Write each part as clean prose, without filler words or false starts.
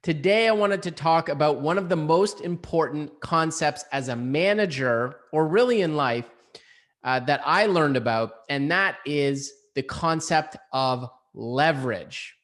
Today, I wanted to talk about one of the most important concepts as a manager, or really in life, that I learned about, and that is the concept of leverage.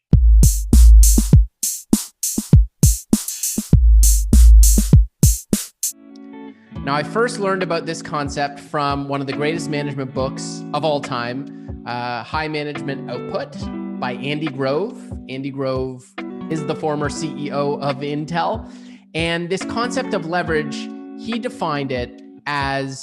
Now, I first learned about this concept from one of the greatest management books of all time, High Management Output by Andy Grove. Andy Grove is the former CEO of Intel. And this concept of leverage, he defined it as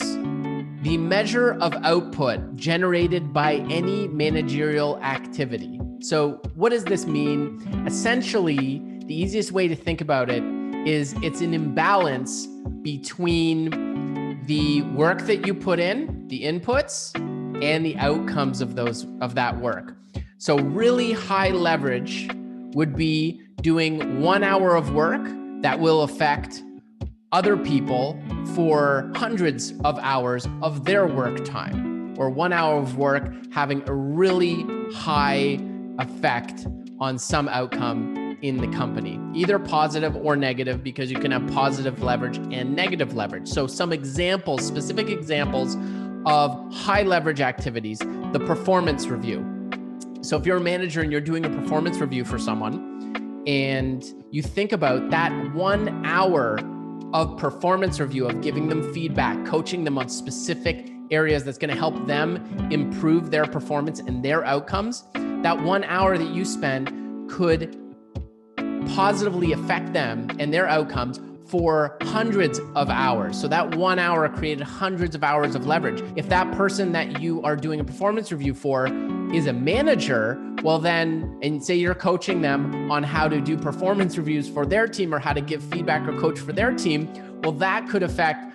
the measure of output generated by any managerial activity. So what does this mean? Essentially, the easiest way to think about it is it's an imbalance between the work that you put in, the inputs, and the outcomes of that work. So really high leverage would be doing 1 hour of work that will affect other people for hundreds of hours of their work time, or 1 hour of work having a really high effect on some outcome in the company, either positive or negative, because you can have positive leverage and negative leverage. So some examples, specific examples of high leverage activities, the performance review. So if you're a manager and you're doing a performance review for someone, and you think about that 1 hour of performance review, of giving them feedback, coaching them on specific areas that's going to help them improve their performance and their outcomes, that 1 hour that you spend could positively affect them and their outcomes for hundreds of hours. So that 1 hour created hundreds of hours of leverage. If that person that you are doing a performance review for is a manager, well then, and say you're coaching them on how to do performance reviews for their team or how to give feedback or coach for their team, well, that could affect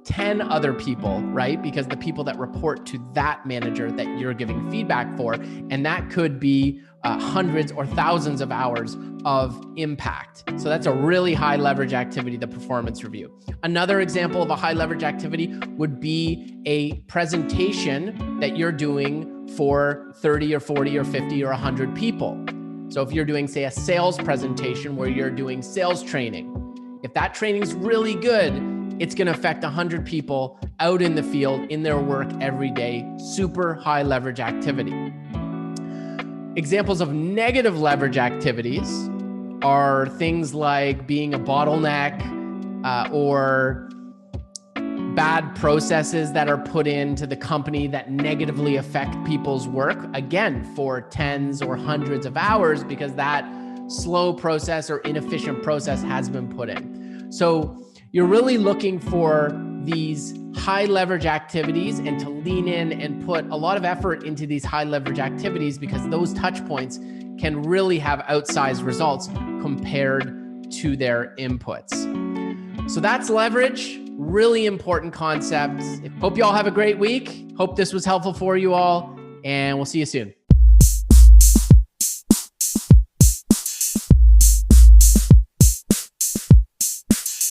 10 other people, right? Because the people that report to that manager that you're giving feedback for, and that could be hundreds or thousands of hours of impact. So that's a really high leverage activity, the performance review. Another example of a high leverage activity would be a presentation that you're doing for 30 or 40 or 50 or 100 people. So if you're doing, say, a sales presentation where you're doing sales training, if that training's really good, it's going to affect 100 people out in the field in their work every day. Super high leverage activity. Examples of negative leverage activities are things like being a bottleneck or bad processes that are put into the company that negatively affect people's work, again, for tens or hundreds of hours because that slow process or inefficient process has been put in. So you're really looking for these high leverage activities and to lean in and put a lot of effort into these high leverage activities because those touch points can really have outsized results compared to their inputs. So that's leverage, really important concept. Hope you all have a great week. Hope this was helpful for you all, and we'll see you soon.